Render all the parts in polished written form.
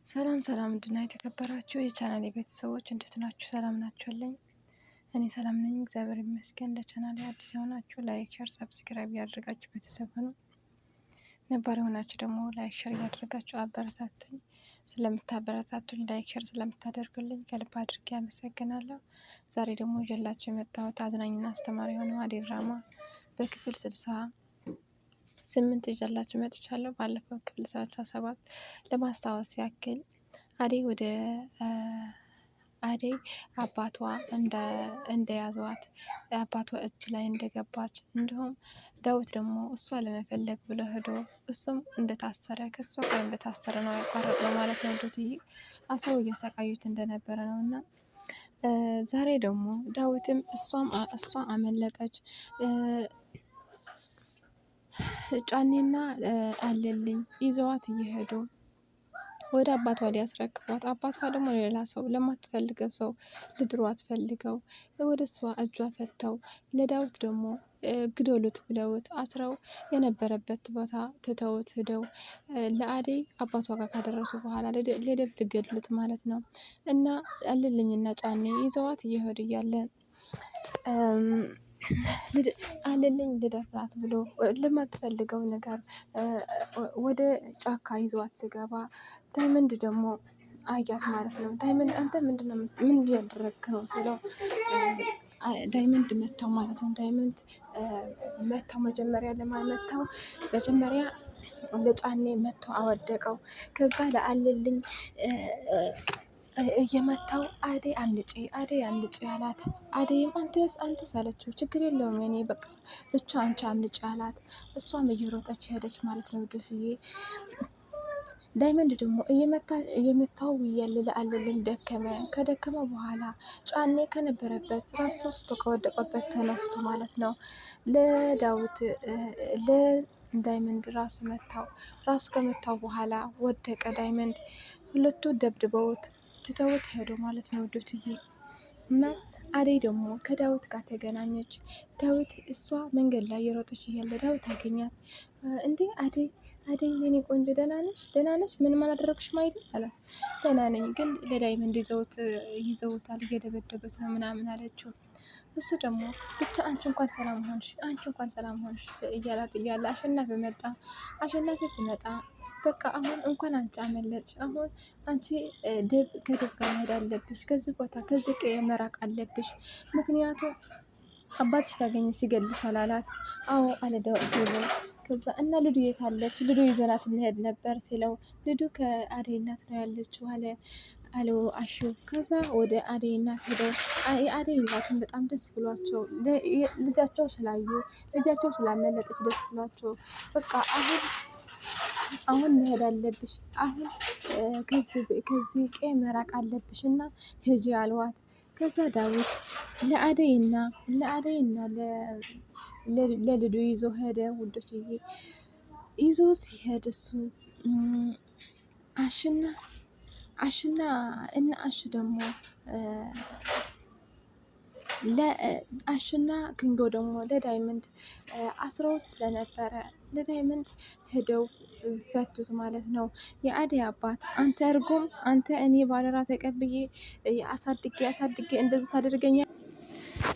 ሰላም ሰላም እንድና የተከበራችሁ የቻናል ቤተሰቦች እንዴት ናችሁ? ሰላም ናችሁልኝ? እኔ ሰላም ነኝ፣ እግዚአብሔር ይመስገን። ለቻናል አዲስ የሆናችሁ ላይክ፣ ሸር፣ ሰብስክራይብ ያደርጋችሁ ቤተሰብ ነው። ነባር የሆናችሁ ደግሞ ላይክ፣ ሸር እያደረጋችሁ አበረታቱኝ። ስለምታበረታቱኝ ላይክ፣ ሸር ስለምታደርጉልኝ ከልብ አድርጌ አመሰግናለሁ። ዛሬ ደግሞ ይዤላችሁ የመጣሁት አዝናኝና አስተማሪ የሆነው አደይ ድራማ በክፍል 68 ይዤላችሁ መጥቻለሁ። ባለፈው ክፍል 37 ለማስታወስ ያክል አደይ አባቷ እንደያዟት አባቷ እጅ ላይ እንደገባች እንዲሁም ዳዊት ደግሞ እሷ ለመፈለግ ብሎ ሄዶ እሱም እንደታሰረ ከእሷ ጋር እንደታሰረ ነው ያቋረጥነው ማለት ነው። ዱትዬ አሰው እያሰቃዩት እንደነበረ ነው እና ዛሬ ደግሞ ዳዊትም እሷ አመለጠች። ጫኔና አለልኝ ይዘዋት እየሄዱ ወደ አባቷ ሊያስረክቧት፣ አባቷ ደግሞ ሌላ ሰው ለማትፈልገው ሰው ልድሯት ፈልገው ወደ እሷ እጇ ፈተው ለዳዊት ደግሞ ግደሉት ብለውት አስረው የነበረበት ቦታ ትተውት ሂደው ለአደይ አባቷ ጋር ካደረሱ በኋላ ለደብ ልገድሉት ማለት ነው። እና አለልኝና ጫኔ ይዘዋት እየሄዱ እያለ አለልኝ ልደፍራት ብሎ ለማትፈልገው ነገር ወደ ጫካ ይዘዋት ስገባ ዳይመንድ ደግሞ አያት ማለት ነው። ዳይመንድ አንተ ምን እያደረግክ ነው ስለው ዳይመንድ መታው ማለት ነው። ዳይመንድ መታው መጀመሪያ መጀመሪያ ለጫኔ መታው አወደቀው። ከዛ ለአለልኝ እየመታው አደይ አምልጪ አላት። አደይም አንተስ አለችው። ችግር የለውም እኔ በቃ ብቻ አንቺ አምልጪ አላት። እሷም እየሮጠች ሄደች ማለት ነው። ዱፍዬ ዳይመንድ ደግሞ እየመታው እያለ ለአለልኝ ደከመ። ከደከመ በኋላ ጫኔ ከነበረበት ራሱ ውስጥ ከወደቀበት ተነስቶ ማለት ነው ለዳዊት ለዳይመንድ ራሱ መታው። ራሱ ከመታው በኋላ ወደቀ ዳይመንድ። ሁለቱ ደብድበውት ትተውት ሄዶ ማለት ነው ውዶትዬ። እና አደይ ደግሞ ከዳዊት ጋር ተገናኘች። ዳዊት እሷ መንገድ ላይ የሮጠች እያለ ዳዊት አገኛት። እንዴ አደይ የኔ ቆንጆ ደህና ነሽ? ምንም አላደረግሽም አይደል አላት። ደህና ነኝ፣ ግን ለዳይመንድ ይዘውታል እየደበደበት ነው ምናምን አለችው። እሱ ደግሞ ብቻ አንቺ እንኳን ሰላም ሆንሽ እያላት እያለ አሸናፊ መጣ። አሸናፊ ሲመጣ በቃ አሁን እንኳን አንቺ አመለጥሽ፣ አሁን አንቺ ከደብ ጋር መሄድ አለብሽ፣ ከዚህ ቦታ ከዚህ ቀዬ መራቅ አለብሽ፣ ምክንያቱም አባትሽ ካገኘሽ ይገልሻል አላት። አዎ አለ ዳዊት። ከዛ እና ልዱ የት አለች? ልዱ ይዘናት እንሄድ ነበር ሲለው ልዱ ከአደይ እናት ነው ያለችው አለው አሹ። ከዛ ወደ አደይ እናት ሄደው አደይ እናትን በጣም ደስ ብሏቸው ልጃቸው ስላዩ ልጃቸው ስላመለጠች ደስ ብሏቸው በቃ አሁን መሄድ አለብሽ፣ አሁን ከዚህ ቀይ መራቅ አለብሽ እና ሂጂ አልዋት። ከዛ ዳዊት ለአደይና ለልዱ ይዞ ሄደ ውዶችዬ። ይዞ ሲሄድ እሱ አሽና እና አሽ ደግሞ አሽና ክንጎ ደግሞ ለዳይመንድ አስረውት ስለነበረ ለዳይመንድ ሄደው ፈቱት ማለት ነው። የአደይ አባት አንተ እርጉም፣ አንተ እኔ ባለራ ተቀብዬ አሳድጌ እንደዚህ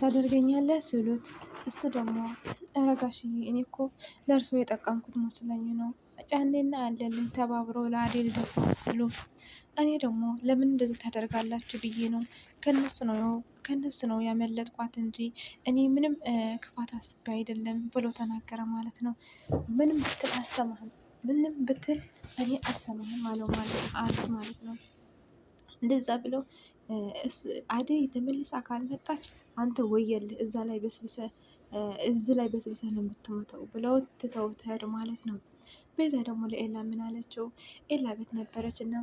ታደርገኛለህ ስሉት እሱ ደግሞ ረጋሽዬ እኔ እኮ ለእርሶ የጠቀምኩት መስለኝ ነው። ጫኔና አለልኝ ተባብሮ ለአደይ ልደፍራት ስሉ እኔ ደግሞ ለምን እንደዚህ ታደርጋላችሁ ብዬ ነው ከነሱ ነው ያመለጥኳት እንጂ እኔ ምንም ክፋት አስቤ አይደለም ብሎ ተናገረ ማለት ነው። ምንም ብትል አልሰማህም፣ ምንም ብትል እኔ አልሰማህም አለው ማለት ነው። እንደዛ ብሎ አደይ ተመልሳ ካልመጣች አንተ ወየልህ እዚህ ላይ በስብሰህ ነው የምትሞተው ብለው ትተውት ሄዱ ማለት ነው። ቤዛ ደግሞ ለኤላ ምን አለችው? ኤላ ቤት ነበረች እና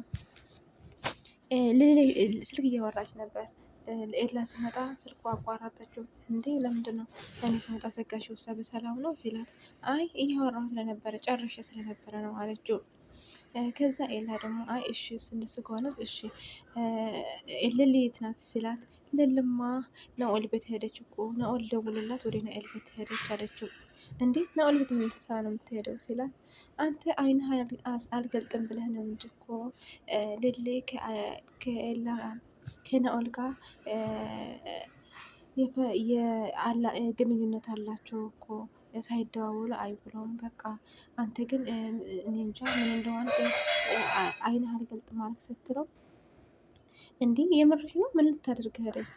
ስልክ እያወራች ነበር። ኤላ ስመጣ ስልኩ አቋረጠችው። እንዴ ለምንድን ነው እኔ ስመጣ ዘጋሽው? በሰላም ነው ሲላት አይ እያወራሁ ስለነበረ ጨርሼ ስለነበረ ነው አለችው። ከዛ ኤላ ደግሞ አይ እሺ ስንስ ከሆነስ እሺ ልል የት ናት ሲላት ልልማ ናኦል ቤት ሄደች እኮ ናኦል ደውሎላት ወደ ናኦል ቤት ሄደች አለችው። እንዴ ናኦል ቤት ምን ልትሰራ ነው የምትሄደው ሲላት፣ አንተ አይንህ አልገልጥም ብለህ ነው እንጂ እኮ ልሌ ከናኦል ጋር ግንኙነት አላቸው እኮ ሳይደዋወሉ አይብለውም። በቃ አንተ ግን እኔ እንጃ ምን እንደሆነ አይንህ አልገልጥም ማለት ስትለው፣ እንዲህ የምርሽ ነው ምን ልታደርግ ሄደች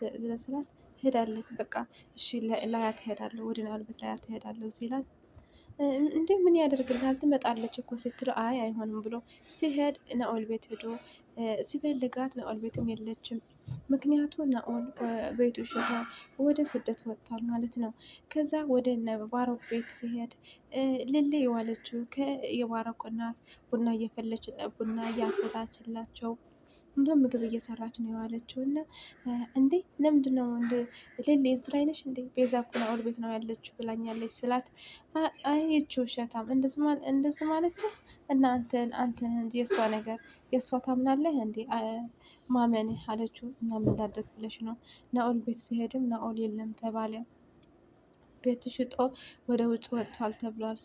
ስላት፣ ሄዳለች በቃ እሺ ላያት ሄዳለሁ ወደ ናኦል ቤት ላያት ሄዳለሁ ሲላት፣ እንዴ ምን ያደርግልሃል ትመጣለች እኮ ስትለው፣ አይ አይሆንም ብሎ ሲሄድ ናኦል ቤት ሄዶ ሲፈልጋት ናኦል ቤትም የለችም። ምክንያቱ ናኦል ቤቱ ሽታ ወደ ስደት ወጥቷል ማለት ነው። ከዛ ወደ ባሮክ ቤት ሲሄድ ልሌ የዋለችው የባሮክ እናት ቡና እያፈላችላቸው እንዲሁም ምግብ እየሰራች ነው የዋለችው። እና እንዴ ለምንድን ነው እንደ ሌሌ እዚህ ላይ ነሽ እንዴ? ቤዛ እኮ ናኦል ቤት ነው ያለችው ብላኛለች ስላት፣ አይቺ ውሸታም እንደዚህ ማለች እና አንተን እንጂ የእሷ ነገር የእሷ ታምናለህ እንዴ ማመንህ አለችው። እና ምን ላድርግ ብለሽ ነው? ናኦል ቤት ሲሄድም ናኦል የለም ተባለ። ቤት ሽጦ ወደ ውጭ ወጥቷል ተብሏል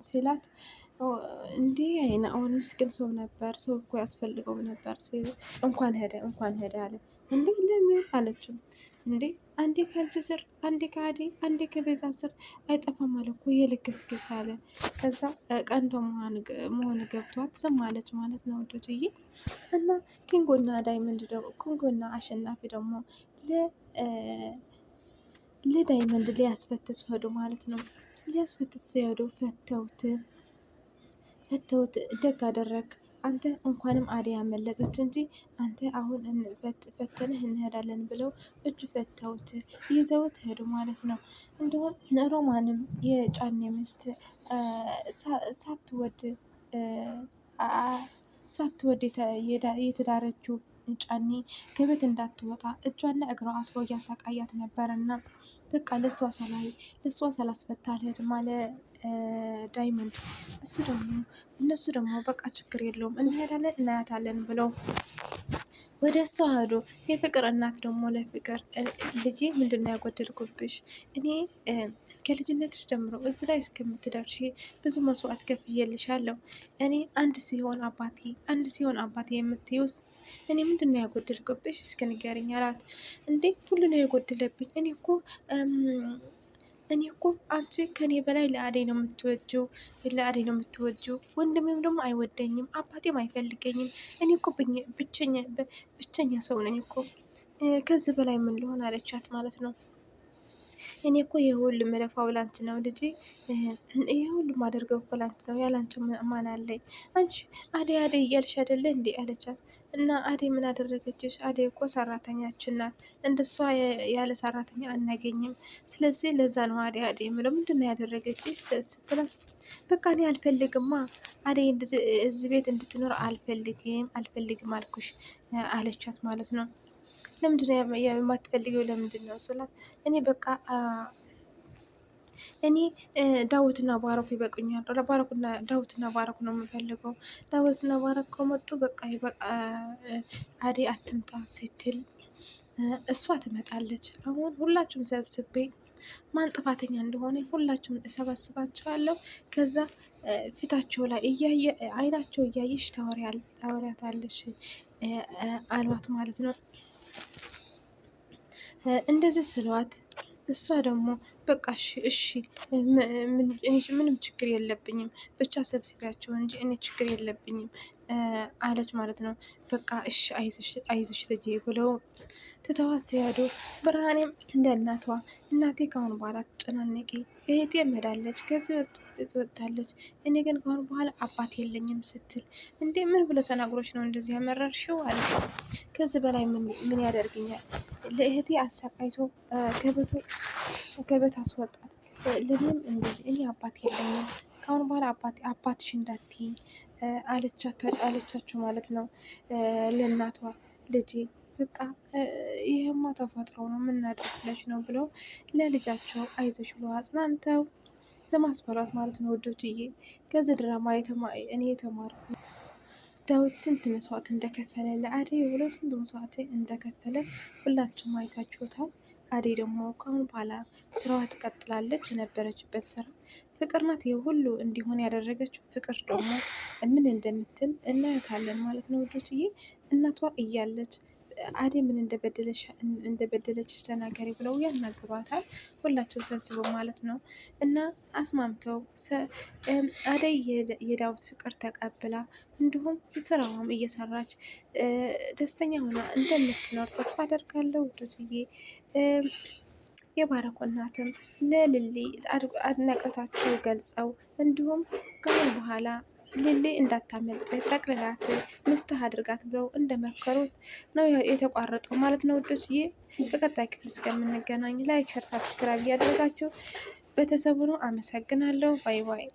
ሲላት፣ እንዲህ ናኦል ምስኪን ሰው ነበር፣ ሰው እኮ ያስፈልገው ነበር፣ እንኳን ሄደ አለ። እንዴ ለምን አለችው። እንዴ አንዴ ከአንቺ ስር አንዴ ከአዴ አንዴ ከቤዛ ስር አይጠፋም አለ እኮ የልክስክስ አለ። ከዛ ቀንቶ መሆን ገብቷት ዝም አለች ማለት ነው ወዶችዬ። እና ኪንጎና ዳይመንድ ደግሞ ኪንጎና አሸናፊ ደግሞ ለዳይመንድ ሊያስፈትት ሄዱ ማለት ነው። ሊያስፈትት ሲሄዱ ፈተውት ደግ አደረግ አንተ እንኳንም አዴ ያመለጠች እንጂ አንተ አሁን ፈተንህ እንሄዳለን ብለው እጁ ፈተውት ይዘውት ሄዱ ማለት ነው። እንዲሁም ሮማንም የጫኔ ሚስት ሳትወድ የተዳረችው ጫኔ ከቤት እንዳትወጣ እጇና እግሯ አስሮ እያሳቃያት ነበር። እና በቃ ለሷ ሳላስፈታ አልሄድም አለ ዳይመንድ። እነሱ ደግሞ በቃ ችግር የለውም እንሄዳለን እናያታለን ብለው ወደ እሷ ሄዱ። የፍቅር እናት ደግሞ ለፍቅር ልጄ ምንድነው ያጎደልኩብሽ? እኔ ከልጅነትሽ ጀምሮ እዚህ ላይ እስከምትደርሺ ብዙ መስዋዕት ከፍዬልሻለሁ። እኔ አንድ ሲሆን አባቴ የምትይውስ እኔ ምንድነው ያጎደልኩብሽ እስኪ ንገሪኝ አላት። እንዴ ሁሉ ነው የጎደለብኝ። እኔ እኮ አንቺ ከኔ በላይ ለአደይ ነው የምትወጂው። ወንድሜም ደግሞ አይወደኝም፣ አባቴም አይፈልገኝም። እኔ እኮ ብቸኛ ሰው ነኝ እኮ ከዚህ በላይ ምን ልሆን አለቻት ማለት ነው። እኔ እኮ ይህ ሁሉ የምለፋው ላንቺ ነው ልጄ፣ ይህ ሁሉ ማደርገው እኮ ላንቺ ነው፣ ያላንቺ ማን አለኝ? አንቺ አደይ እያልሽ አይደለ እንዴ አለቻት። እና አደይ ምን አደረገችሽ? አደይ እኮ ሰራተኛችን ናት፣ እንደሷ ያለ ሰራተኛ አናገኝም። ስለዚህ ለዛ ነው አደይ የምለው። ምንድን ነው ያደረገችሽ ስትላት፣ በቃ እኔ አልፈልግማ አደይ እዚህ ቤት እንድትኖር አልፈልግም አልኩሽ አለቻት ማለት ነው። ለምንድን ነው የማትፈልገው? ለምንድን ነው ስላት፣ እኔ ዳዊትና ባረኩ ይበቁኛል። ዳዊትና ባረኩ ነው የምፈልገው። ዳዊትና ባረኩ ከመጡ በቃ አደይ አትምጣ ስትል እሷ ትመጣለች። አሁን ሁላችሁም ሰብስቤ ማን ጥፋተኛ እንደሆነ ሁላችሁም እሰባስባቸዋለሁ። ከዛ ፊታቸው ላይ አይናቸው እያየሽ ታወሪያታለሽ አሏት ማለት ነው። እንደዚህ ስለዋት እሷ ደግሞ በቃ እሺ እኔ ምንም ችግር የለብኝም ብቻ ሰብስቢያቸው እንጂ እኔ ችግር የለብኝም አለች ማለት ነው። በቃ እሺ አይዞሽ ልጄ ብለው ትተዋት ሲሄዱ ብርሃኔም እንደ እናቴ ካሁን በኋላ ትጨናነቂ፣ እህቴ መዳለች ከዚህ ወጥታለች፣ እኔ ግን ካሁን በኋላ አባት የለኝም ስትል፣ እንዴ ምን ብሎ ተናግሮች ነው እንደዚህ ያመረርሽው አለ። ከዚህ በላይ ምን ያደርግኛል? ለእህቴ አሰቃይቶ ከቤት አስወጣት። ለምንም እንደዚህ እኔ አባት የለኝም ካሁን በኋላ አባትሽ እንዳትይኝ አለቻቸው ማለት ነው ለእናቷ። ልጄ በቃ ይሄማ ተፈጥሮ ነው የምናደርግለች ነው ብለው ለልጃቸው አይዞሽ ብለው አጽናንተው ዘማስፈራት ማለት ነው ውዶችዬ። ከዚህ ድራማ እኔ የተማርኩ ዳዊት ስንት መስዋዕት እንደከፈለ ለአደይ ብሎ ስንት መስዋዕት እንደከፈለ ሁላችሁም አይታችሁታል። አደይ ደግሞ ከአሁን በኋላ ስራዋ ትቀጥላለች። የነበረችበት ስራ ፍቅር ናት። ይህ ሁሉ እንዲሆን ያደረገችው ፍቅር ደግሞ ምን እንደምትል እናያታለን ማለት ነው ውዶችዬ። እናቷ እያለች አደይ ምን እንደበደለች ተናገሪ ብለው ያናግሯታል። ሁላቸው ሰብስበው ማለት ነው እና አስማምተው አደይ የዳዊት ፍቅር ተቀብላ እንዲሁም ስራዋም እየሰራች ደስተኛ ሆና እንደምትኖር ተስፋ አደርጋለሁ ውዶችዬ። የባረኮ እናትም ለልሊ አድናቆታቸው ገልጸው እንዲሁም ከአሁን በኋላ ልሊ እንዳታመልጥ ጠቅልላት ምስትህ አድርጋት ብለው እንደመከሩት ነው የተቋረጠው ማለት ነው ውዶችዬ። በቀጣይ ክፍል እስከምንገናኝ ላይክ፣ ሸር፣ ሳብስክራይብ እያደረጋችሁ ቤተሰቡን አመሰግናለሁ። ባይ ባይ።